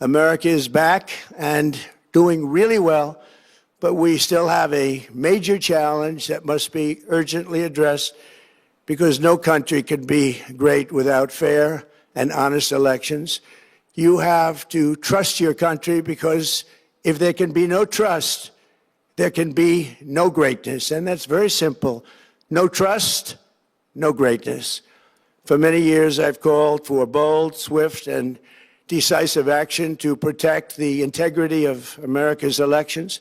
America is back and doing really well, but we still have a major challenge that must be urgently addressed because no country can be great without fair and honest elections. You have to trust your country because if there can be no trust, there can be no greatness. And that's very simple. No trust, no greatness. For many years, I've called for bold, swift, and decisive action to protect the integrity of America's elections.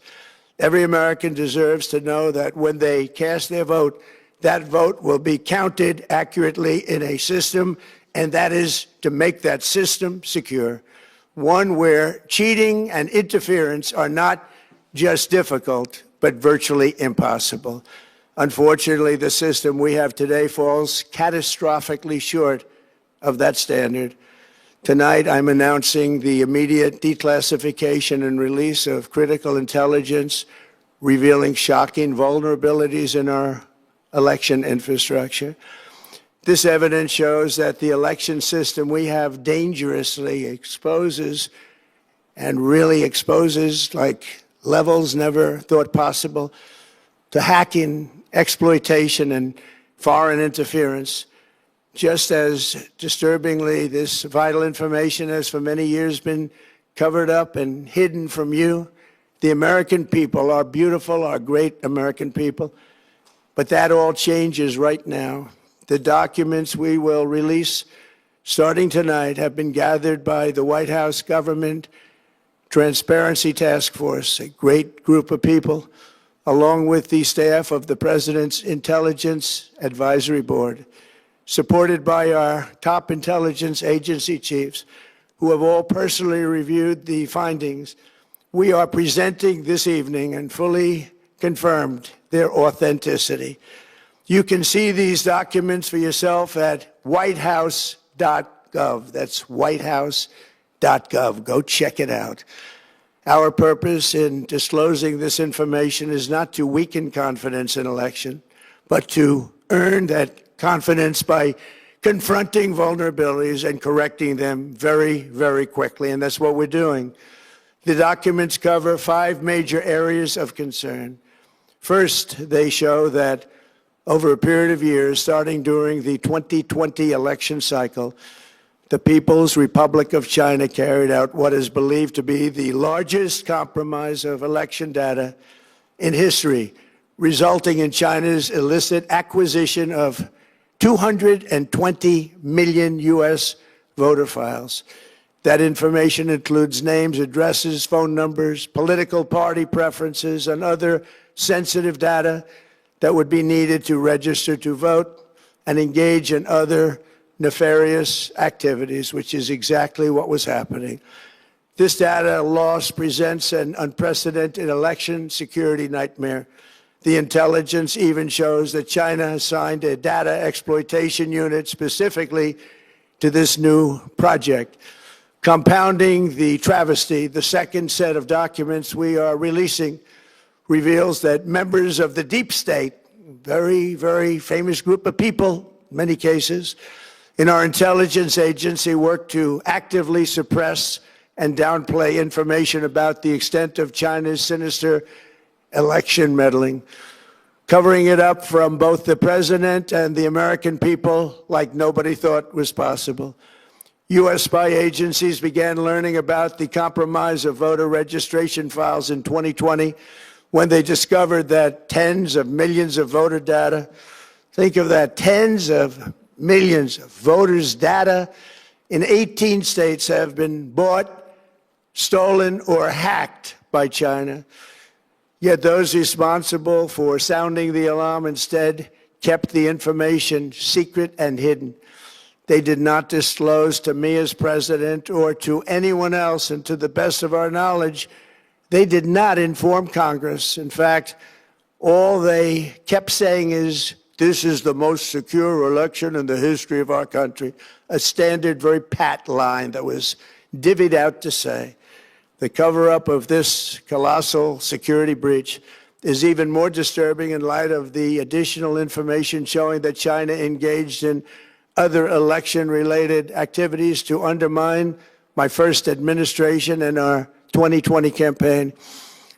Every American deserves to know that when they cast their vote, that vote will be counted accurately in a system, and that is to make that system secure, one where cheating and interference are not just difficult, but virtually impossible. Unfortunately, the system we have today falls catastrophically short of that standard. Tonight, I'm announcing the immediate declassification and release of critical intelligence revealing shocking vulnerabilities in our election infrastructure. This evidence shows that the election system we have dangerously exposes and really exposes like levels never thought possible to hacking, exploitation, and foreign interference. Just as disturbingly, this vital information has for many years been covered up and hidden from you, the American people, our beautiful, our great American people. But that all changes right now. The documents we will release starting tonight have been gathered by the White House Government Transparency Task Force, a great group of people, along with the staff of the President's Intelligence Advisory Board, supported by our top intelligence agency chiefs, who have all personally reviewed the findings. We are presenting this evening and fully confirmed their authenticity. You can see these documents for yourself at whitehouse.gov. That's whitehouse.gov. Go check it out. Our purpose in disclosing this information is not to weaken confidence in election, but to earn that confidence by confronting vulnerabilities and correcting them very, very quickly. And that's what we're doing. The documents cover 5 major areas of concern. First, they show that over a period of years, starting during the 2020 election cycle, the People's Republic of China carried out what is believed to be the largest compromise of election data in history, resulting in China's illicit acquisition of 220 million U.S. voter files. That information includes names, addresses, phone numbers, political party preferences, and other sensitive data that would be needed to register to vote and engage in other nefarious activities, which is exactly what was happening. This data loss presents an unprecedented election security nightmare. The intelligence even shows that China assigned a data exploitation unit specifically to this new project. Compounding the travesty, the second set of documents we are releasing reveals that members of the deep state, very, very famous group of people, in many cases, in our intelligence agency work to actively suppress and downplay information about the extent of China's sinister election meddling, covering it up from both the president and the American people like nobody thought was possible. U.S. spy agencies began learning about the compromise of voter registration files in 2020 when they discovered that tens of millions of voter data, think of that, tens of millions of voters' data in 18 states have been bought, stolen, or hacked by China. Yet those responsible for sounding the alarm instead kept the information secret and hidden. They did not disclose to me as president or to anyone else, and to the best of our knowledge, they did not inform Congress. In fact, all they kept saying is, this is the most secure election in the history of our country, a standard, very pat line that was divvied out to say. The cover-up of this colossal security breach is even more disturbing in light of the additional information showing that China engaged in other election-related activities to undermine my first administration and our 2020 campaign.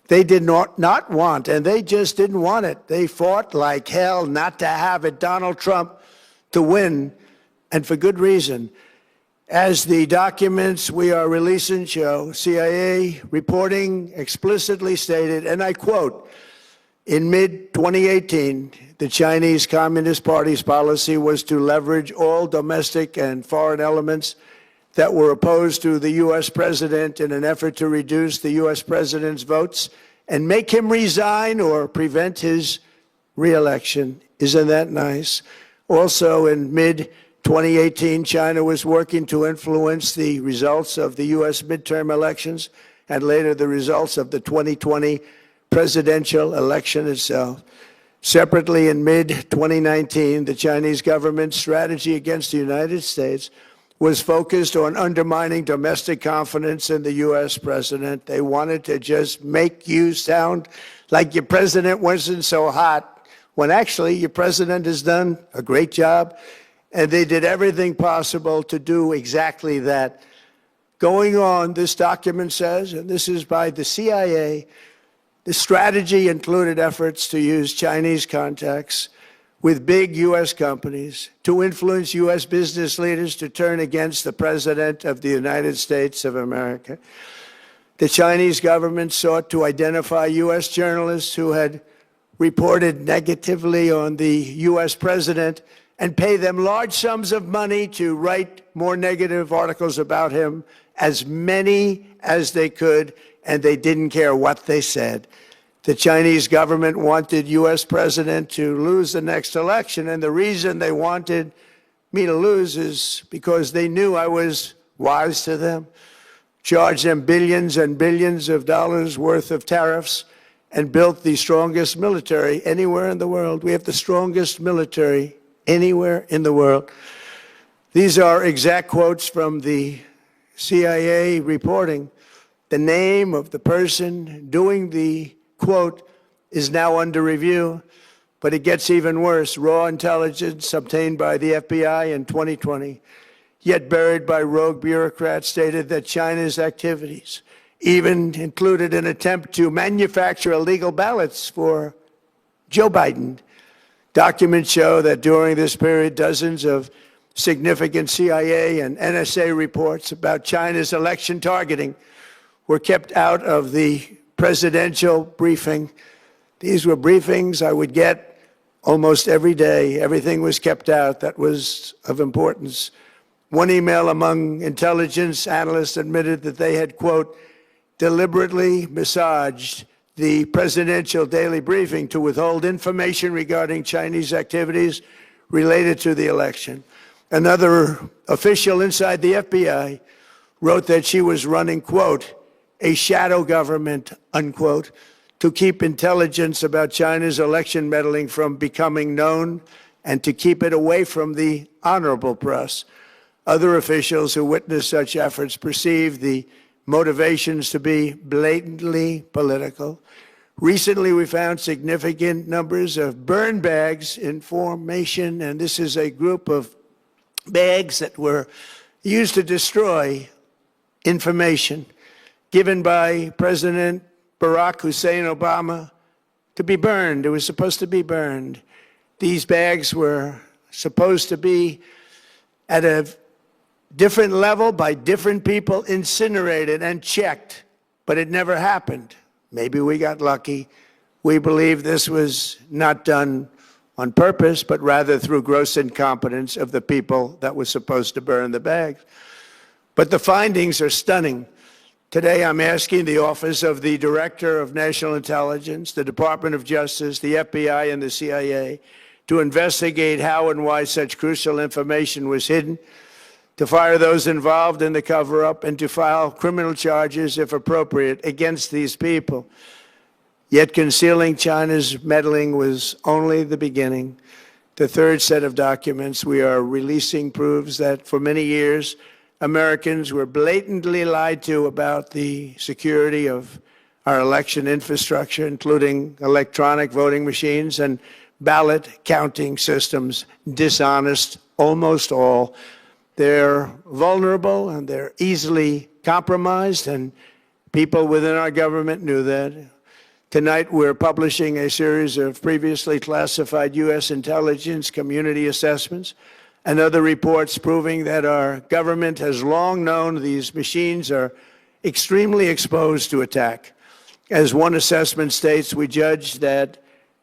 They did not want, and they just didn't want it. They fought like hell not to have it, Donald Trump, to win, and for good reason. As the documents we are releasing show, CIA reporting explicitly stated, and I quote, in mid-2018, the Chinese Communist Party's policy was to leverage all domestic and foreign elements that were opposed to the U.S. president in an effort to reduce the U.S. president's votes and make him resign or prevent his re-election. Isn't that nice? Also, in mid-2018, China was working to influence the results of the U.S. midterm elections and later the results of the 2020 presidential election itself. Separately, in mid-2019, the Chinese government's strategy against the United States was focused on undermining domestic confidence in the U.S. president. They wanted to just make you sound like your president wasn't so hot, when actually your president has done a great job, and they did everything possible to do exactly that. Going on, this document says, and this is by the CIA, the strategy included efforts to use Chinese contacts with big U.S. companies to influence U.S. business leaders to turn against the President of the United States of America. The Chinese government sought to identify U.S. journalists who had reported negatively on the U.S. president and pay them large sums of money to write more negative articles about him, as many as they could, and they didn't care what they said. The Chinese government wanted U.S. president to lose the next election, and the reason they wanted me to lose is because they knew I was wise to them, charged them billions and billions of dollars worth of tariffs, and built the strongest military anywhere in the world. We have the strongest military anywhere in the world. These are exact quotes from the CIA reporting. The name of the person doing the quote is now under review, but it gets even worse. Raw intelligence obtained by the FBI in 2020, yet buried by rogue bureaucrats, stated that China's activities even included an attempt to manufacture illegal ballots for Joe Biden. Documents show that during this period, dozens of significant CIA and NSA reports about China's election targeting were kept out of the presidential briefing. These were briefings I would get almost every day. Everything was kept out that was of importance. One email among intelligence analysts admitted that they had, quote, deliberately massaged the presidential daily briefing to withhold information regarding Chinese activities related to the election. Another official inside the FBI wrote that she was running, quote, a shadow government, unquote, to keep intelligence about China's election meddling from becoming known and to keep it away from the honorable press. Other officials who witnessed such efforts perceived the motivations to be blatantly political. Recently, we found significant numbers of burn bags in formation, and this is a group of bags that were used to destroy information given by President Barack Hussein Obama to be burned. It was supposed to be burned. These bags were supposed to be at a different level by different people, incinerated and checked, but it never happened. Maybe we got lucky. We believe this was not done on purpose, but rather through gross incompetence of the people that were supposed to burn the bags. But the findings are stunning. Today, I'm asking the Office of the Director of National Intelligence, the Department of Justice, the FBI, and the CIA to investigate how and why such crucial information was hidden, to fire those involved in the cover-up, and to file criminal charges, if appropriate, against these people. Yet concealing China's meddling was only the beginning. The third set of documents we are releasing proves that for many years, Americans were blatantly lied to about the security of our election infrastructure, including electronic voting machines and ballot counting systems. Dishonest, almost all. They're vulnerable and they're easily compromised, and people within our government knew that. Tonight, we're publishing a series of previously classified U.S. intelligence community assessments and other reports proving that our government has long known these machines are extremely exposed to attack. As one assessment states, we judge that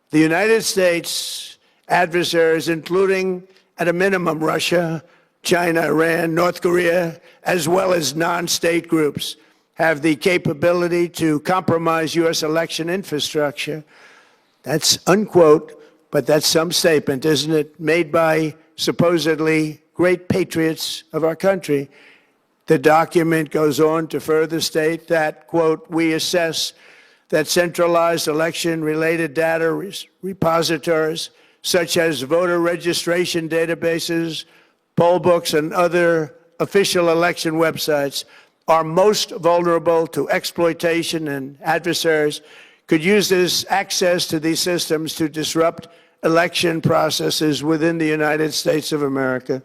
the United States adversaries, including at a minimum Russia, China, Iran, North Korea, as well as non-state groups, have the capability to compromise U.S. election infrastructure. That's unquote, but that's some statement, isn't it? Made by supposedly great patriots of our country. The document goes on to further state that, quote, we assess that centralized election-related data repositories, such as voter registration databases, poll books, and other official election websites, are most vulnerable to exploitation, and adversaries could use this access to these systems to disrupt election processes within the United States of America.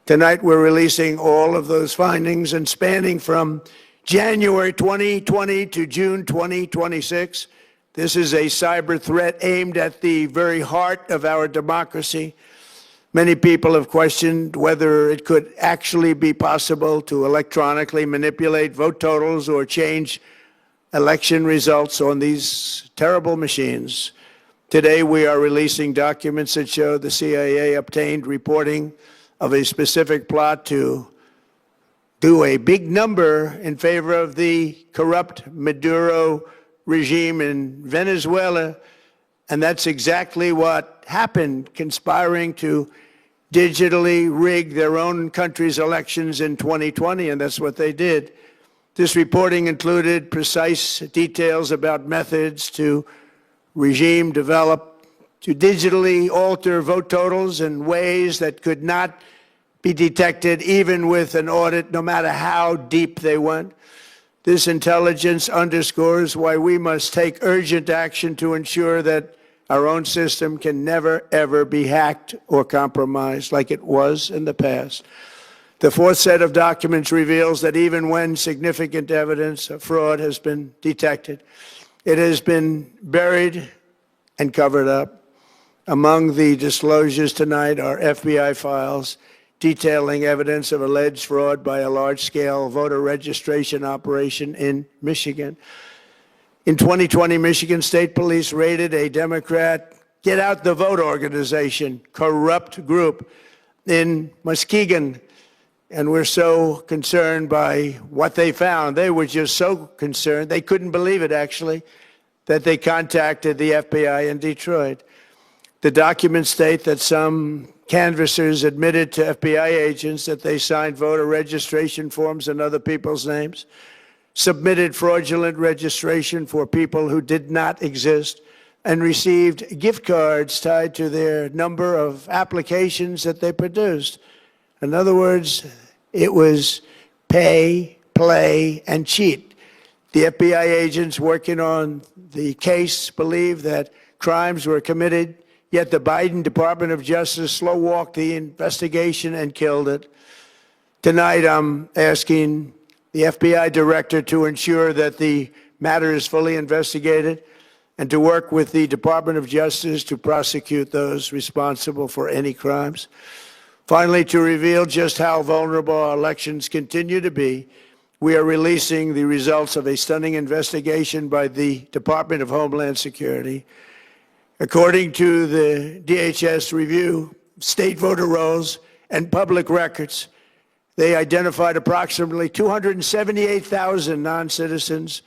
Tonight, we're releasing all of those findings, and spanning from January 2020 to June 2026. This is a cyber threat aimed at the very heart of our democracy. Many people have questioned whether it could actually be possible to electronically manipulate vote totals or change election results on these terrible machines. Today, we are releasing documents that show the CIA obtained reporting of a specific plot to do a big number in favor of the corrupt Maduro regime in Venezuela. And that's exactly what happened, conspiring to digitally rig their own country's elections in 2020, and that's what they did. This reporting included precise details about methods to regime develop to digitally alter vote totals in ways that could not be detected even with an audit, no matter how deep they went. This intelligence underscores why we must take urgent action to ensure that our own system can never, ever be hacked or compromised like it was in the past. The fourth set of documents reveals that even when significant evidence of fraud has been detected, it has been buried and covered up. Among the disclosures tonight are FBI files detailing evidence of alleged fraud by a large-scale voter registration operation in Michigan. In 2020, Michigan State Police raided a Democrat Get Out the Vote organization, corrupt group in Muskegon. And we're so concerned by what they found. They were just so concerned, they couldn't believe it, actually, that they contacted the FBI in Detroit. The documents state that some canvassers admitted to FBI agents that they signed voter registration forms in other people's names, submitted fraudulent registration for people who did not exist, and received gift cards tied to their number of applications that they produced. In other words, it was pay, play, and cheat. The FBI agents working on the case believe that crimes were committed, yet the Biden Department of Justice slow-walked the investigation and killed it. Tonight, I'm asking the FBI director to ensure that the matter is fully investigated and to work with the Department of Justice to prosecute those responsible for any crimes. Finally, to reveal just how vulnerable our elections continue to be, we are releasing the results of a stunning investigation by the Department of Homeland Security. According to the DHS review, state voter rolls and public records, they identified approximately 278,000 non-citizens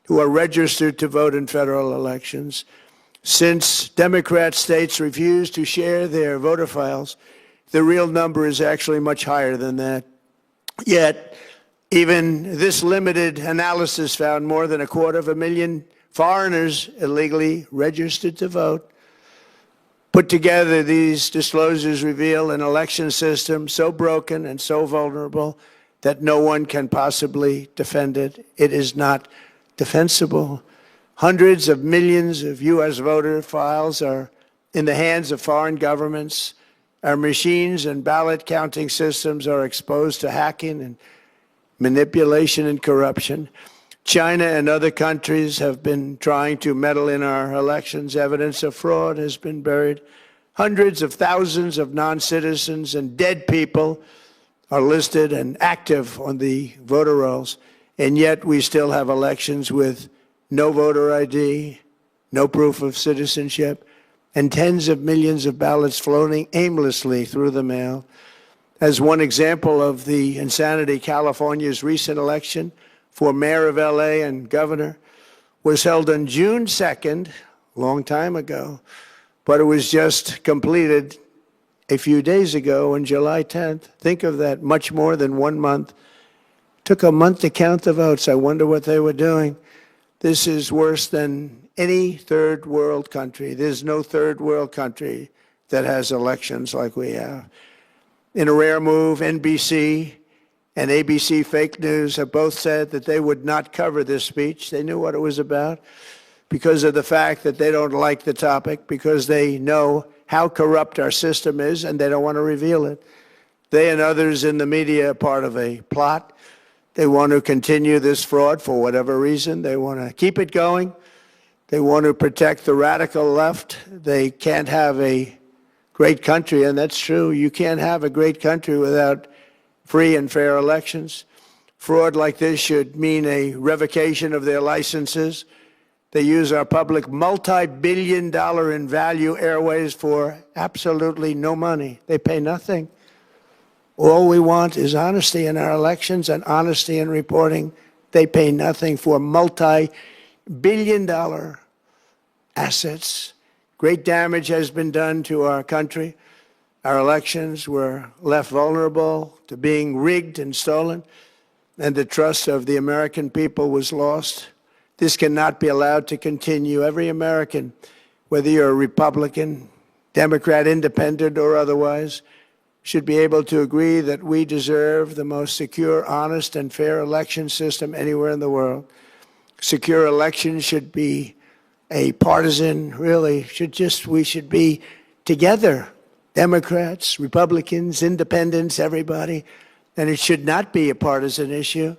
who are registered to vote in federal elections. Since Democrat states refuse to share their voter files, the real number is actually much higher than that. Yet, even this limited analysis found more than 250,000 foreigners illegally registered to vote. Put together, these disclosures reveal an election system so broken and so vulnerable that no one can possibly defend it. It is not defensible. Hundreds of millions of U.S. voter files are in the hands of foreign governments. Our machines and ballot counting systems are exposed to hacking, and manipulation and corruption. China and other countries have been trying to meddle in our elections. Evidence of fraud has been buried. Hundreds of thousands of non-citizens and dead people are listed and active on the voter rolls, and yet we still have elections with no voter ID, no proof of citizenship, and tens of millions of ballots floating aimlessly through the mail. As one example of the insanity, California's recent election for mayor of LA and governor was held on June 2nd, a long time ago, but it was just completed a few days ago on July 10th. Think of that, much more than 1 month. Took a month to count the votes. I wonder what they were doing. This is worse than any third world country. There's no third world country that has elections like we have. In a rare move, NBC and ABC Fake News have both said that they would not cover this speech. They knew what it was about because of the fact that they don't like the topic, because they know how corrupt our system is and they don't want to reveal it. They and others in the media are part of a plot. They want to continue this fraud for whatever reason. They want to keep it going. They want to protect the radical left. They can't have a great country, and that's true. You can't have a great country without free and fair elections. Fraud like this should mean a revocation of their licenses. They use our public multi-billion-dollar in value airways for absolutely no money. They pay nothing. All we want is honesty in our elections and honesty in reporting. They pay nothing for multi-billion-dollar assets. Great damage has been done to our country. Our elections were left vulnerable to being rigged and stolen, and the trust of the American people was lost. This cannot be allowed to continue. Every American, whether you're a Republican, Democrat, Independent, or otherwise, should be able to agree that we deserve the most secure, honest, and fair election system anywhere in the world. Secure elections should be a partisan, we should be together, Democrats, Republicans, Independents, everybody, and it should not be a partisan issue.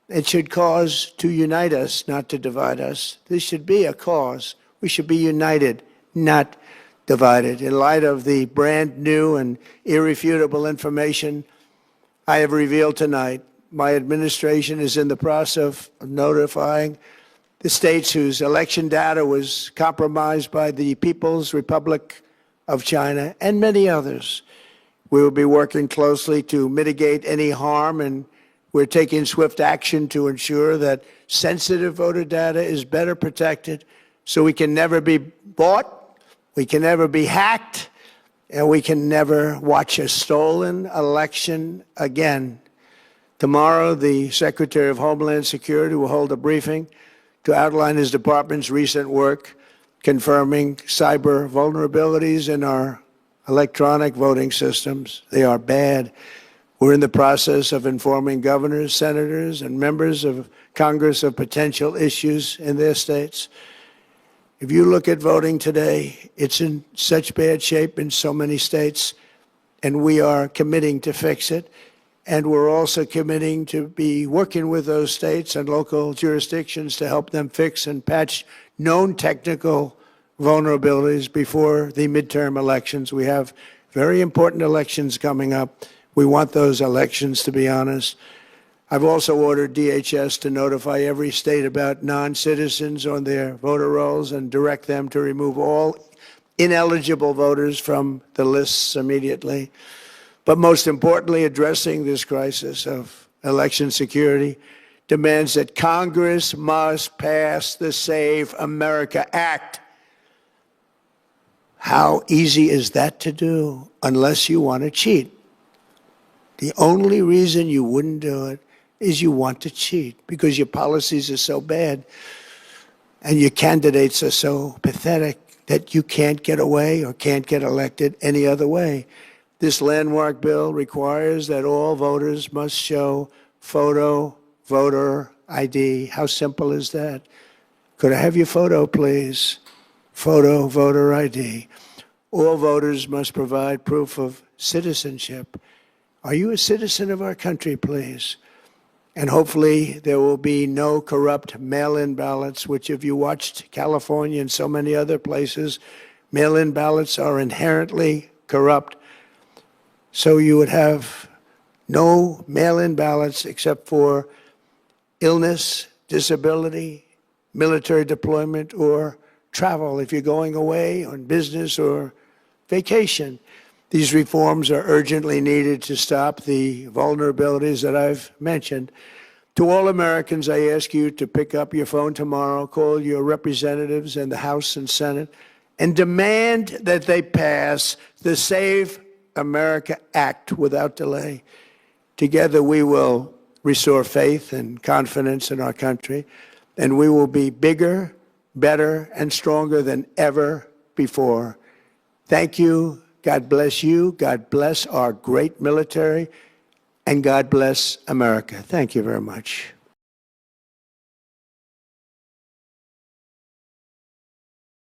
It should cause to unite us, not to divide us. This should be a cause. We should be united, not divided. In light of the brand new and irrefutable information I have revealed tonight, my administration is in the process of notifying the states whose election data was compromised by the People's Republic of China and many others. We will be working closely to mitigate any harm, and we're taking swift action to ensure that sensitive voter data is better protected so we can never be bought, we can never be hacked, and we can never watch a stolen election again. Tomorrow, the Secretary of Homeland Security will hold a briefing to outline his department's recent work confirming cyber vulnerabilities in our electronic voting systems. They are bad. We're in the process of informing governors, senators, and members of Congress of potential issues in their states. If you look at voting today, it's in such bad shape in so many states, and we are committing to fix it. And we're also committing to be working with those states and local jurisdictions to help them fix and patch known technical vulnerabilities before the midterm elections. We have very important elections coming up. We want those elections to be honest. I've also ordered DHS to notify every state about non-citizens on their voter rolls and direct them to remove all ineligible voters from the lists immediately. But most importantly, addressing this crisis of election security demands that Congress must pass the Save America Act. How easy is that to do unless you want to cheat? The only reason you wouldn't do it is you want to cheat because your policies are so bad and your candidates are so pathetic that you can't get away or can't get elected any other way. This landmark bill requires that all voters must show photo voter ID. How simple is that? Could I have your photo, please? Photo voter ID. All voters must provide proof of citizenship. Are you a citizen of our country, please? And hopefully there will be no corrupt mail-in ballots, which if you watched California and so many other places, mail-in ballots are inherently corrupt. So you would have no mail-in ballots except for illness, disability, military deployment, or travel if you're going away on business or vacation. These reforms are urgently needed to stop the vulnerabilities that I've mentioned. To all Americans, I ask you to pick up your phone tomorrow, call your representatives in the House and Senate, and demand that they pass the Save America Act without delay. Together we will restore faith and confidence in our country, and we will be bigger, better, and stronger than ever before. Thank you. God bless you. God bless our great military. And God bless America. Thank you very much.